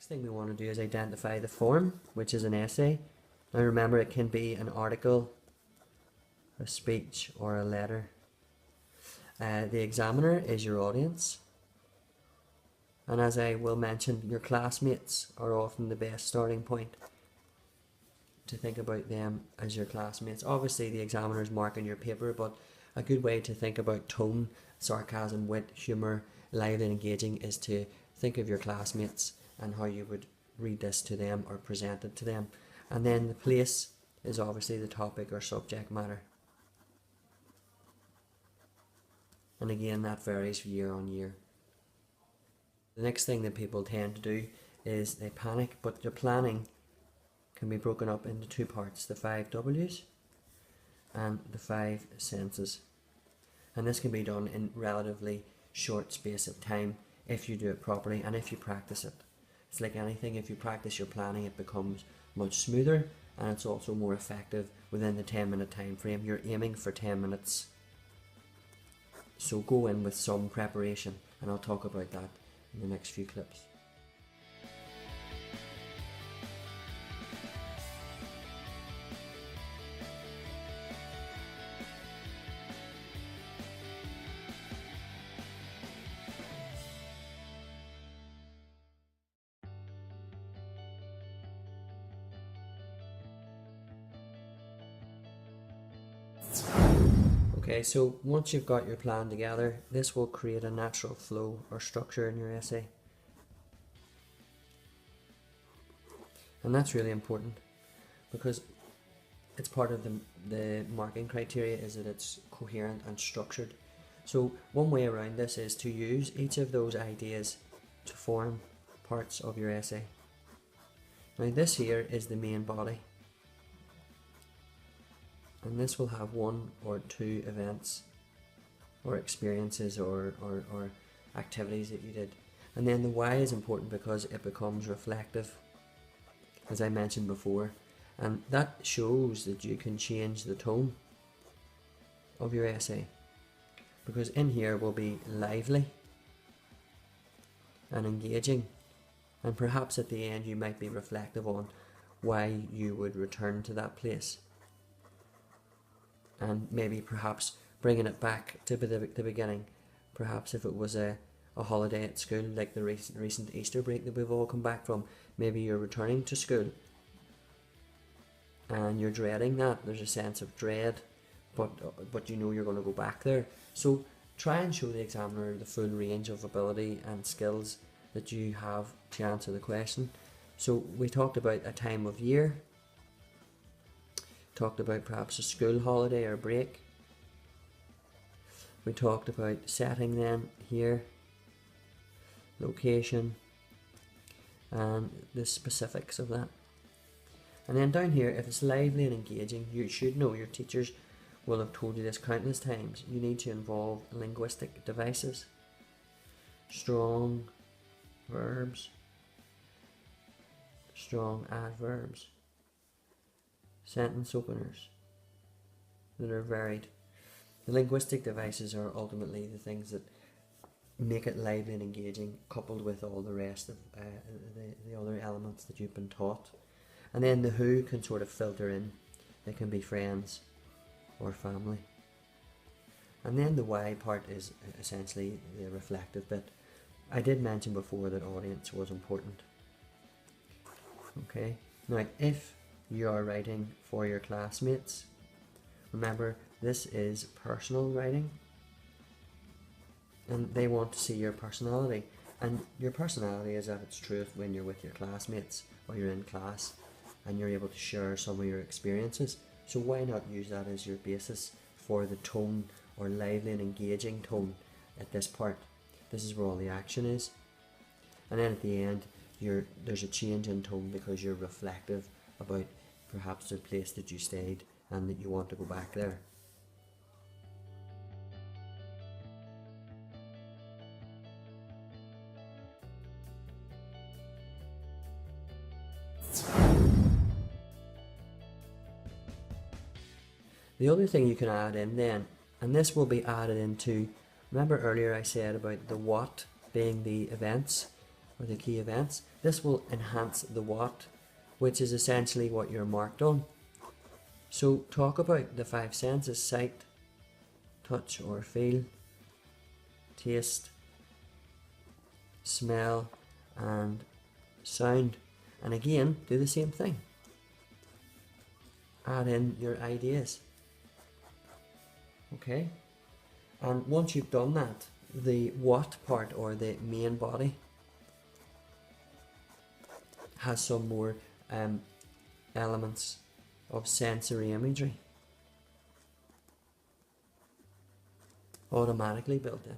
Next thing we want to do is identify the form, which is an essay. Now remember, it can be an article, a speech, or a letter. The examiner is your audience, and as I will mention, your classmates are often the best starting point to think about them as your classmates. Obviously the examiner is marking your paper, but a good way to think about tone, sarcasm, wit, humour, lively and engaging is to think of your classmates and how you would read this to them or present it to them. And then the place is obviously the topic or subject matter. And again, that varies year on year. The next thing that people tend to do is they panic, but your planning can be broken up into two parts: the 5 W's and the 5 senses. And this can be done in relatively short space of time if you do it properly and if you practice it. It's like anything, if you practice your planning, it becomes much smoother, and it's also more effective within the 10-minute time frame. You're aiming for 10 minutes. So go in with some preparation, and I'll talk about that in the next few clips. Okay, so once you've got your plan together, this will create a natural flow or structure in your essay. And that's really important because it's part of the marking criteria, is that it's coherent and structured. So one way around this is to use each of those ideas to form parts of your essay. Now this here is the main body, and this will have 1 or 2 events or experiences or activities that you did. And then the why is important because it becomes reflective, as I mentioned before, and that shows that you can change the tone of your essay, because in here will be lively and engaging, and perhaps at the end you might be reflective on why you would return to that place, and maybe perhaps bringing it back to the beginning. Perhaps if it was a holiday at school, like the recent Easter break that we've all come back from, maybe you're returning to school and you're dreading that. There's a sense of dread, but you know you're going to go back there. So try and show the examiner the full range of ability and skills that you have to answer the question. So we talked about a time of year, talked about perhaps a school holiday or break. We talked about setting then here, location, and the specifics of that. And then down here, if it's lively and engaging, you should know, your teachers will have told you this countless times, you need to involve linguistic devices, strong verbs, strong adverbs, sentence openers that are varied. The linguistic devices are ultimately the things that make it lively and engaging, coupled with all the rest of the other elements that you've been taught. And then the who can sort of filter in. They can be friends or family. And then the why part is essentially the reflective bit. I did mention before that audience was important. Okay, now if you are writing for your classmates, remember this is personal writing, and they want to see your personality, and your personality is at its truth when you're with your classmates or you're in class and you're able to share some of your experiences. So why not use that as your basis for the tone or lively and engaging tone at this part? This is where all the action is, and then at the end there's a change in tone because you're reflective about perhaps the place that you stayed and that you want to go back there. The other thing you can add in then, and this will be added into, remember earlier I said about the what being the events, or the key events. This will enhance the what, which is essentially what you're marked on. So talk about the five senses: sight, touch or feel, taste, smell and sound. And again, do the same thing. Add in your ideas. Okay? And once you've done that, the what part, or the main body, has some more elements of sensory imagery automatically built in.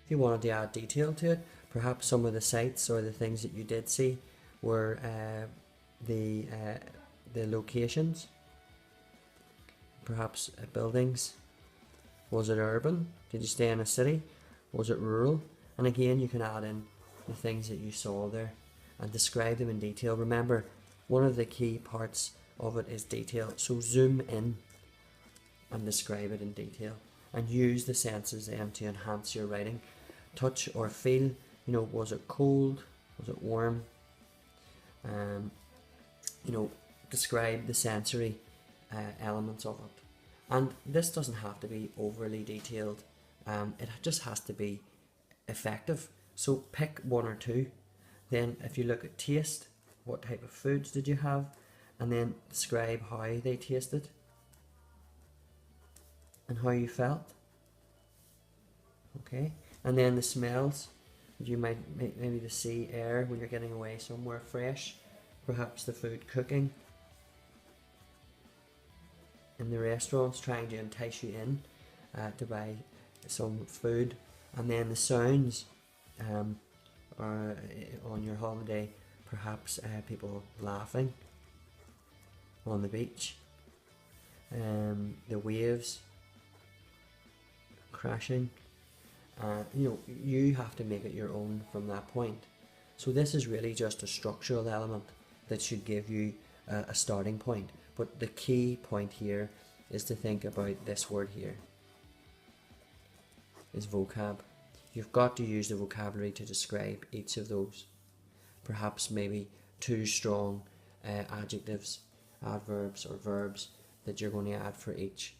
If you wanted to add detail to it, perhaps some of the sites or the things that you did see were the locations, perhaps buildings. Was it urban? Did you stay in a city? Was it rural? And again, you can add in the things that you saw there and describe them in detail. Remember, one of the key parts of it is detail. So zoom in and describe it in detail, and use the senses then to enhance your writing. Touch or feel, you know, was it cold? Was it warm? You know, describe the sensory elements of it. And this doesn't have to be overly detailed. It just has to be effective. So pick one or two. Then if you look at taste, what type of foods did you have? And then describe how they tasted and how you felt. Okay, and then the smells. You might maybe the sea air when you're getting away somewhere fresh, perhaps the food cooking in the restaurants, trying to entice you in to buy some food. And then the sounds, or on your holiday, perhaps people laughing on the beach, the waves crashing. You know, you have to make it your own from that point. So this is really just a structural element that should give you a starting point. But the key point here is to think about this word here, is vocab. You've got to use the vocabulary to describe each of those. Perhaps maybe two strong adjectives, adverbs or verbs that you're going to add for each.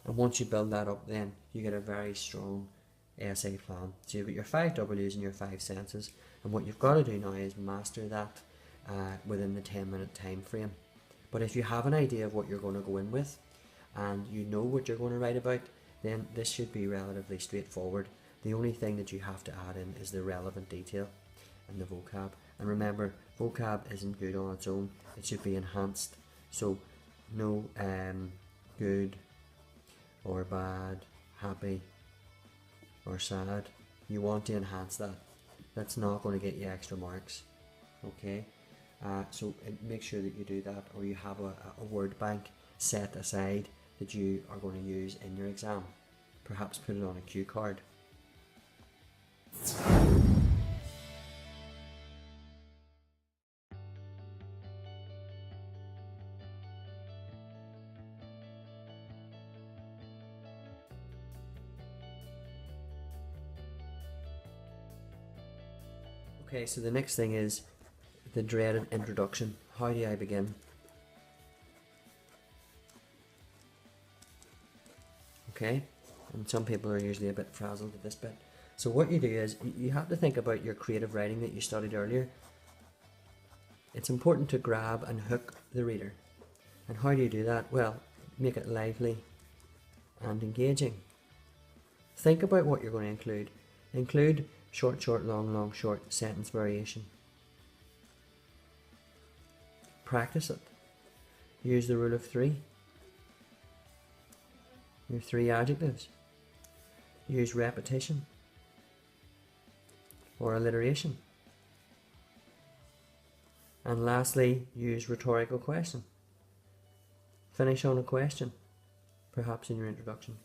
And once you build that up, then you get a very strong essay plan. So you've got your 5 W's and your 5 senses, and what you've got to do now is master that within the 10-minute time frame. But if you have an idea of what you're going to go in with, and you know what you're going to write about, then this should be relatively straightforward. The only thing that you have to add in is the relevant detail and the vocab. And remember, vocab isn't good on its own, it should be enhanced. So no good or bad, happy or sad. You want to enhance that. That's not going to get you extra marks. Okay, so make sure that you do that, or you have a word bank set aside that you are going to use in your exam. Perhaps put it on a cue card. Okay, so the next thing is the dreaded introduction. How do I begin? Okay, and some people are usually a bit frazzled at this bit. So what you do is you have to think about your creative writing that you studied earlier. It's important to grab and hook the reader. And how do you do that? Well, make it lively and engaging. Think about what you're going to include. Include short, short, long, long, short sentence variation. Practice it. Use the rule of 3. Your 3 adjectives. Use repetition or alliteration. And lastly, use rhetorical question. Finish on a question, perhaps in your introduction.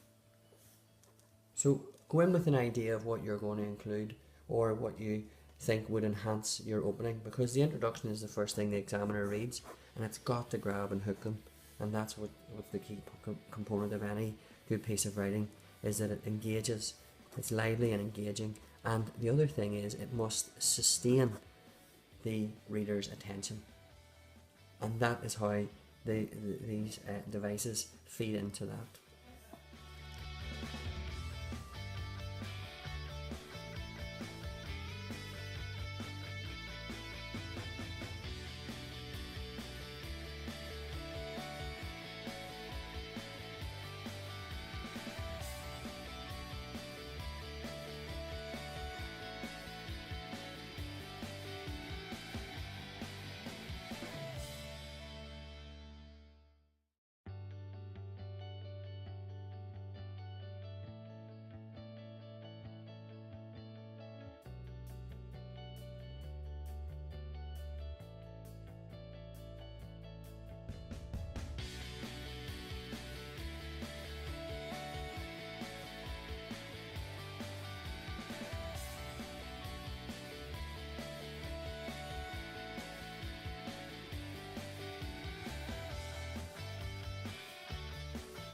So go in with an idea of what you're going to include, or what you think would enhance your opening, because the introduction is the first thing the examiner reads, and it's got to grab and hook them. And that's what the key component of any good piece of writing is, that it engages, it's lively and engaging. And the other thing is, it must sustain the reader's attention, and that is how these devices feed into that.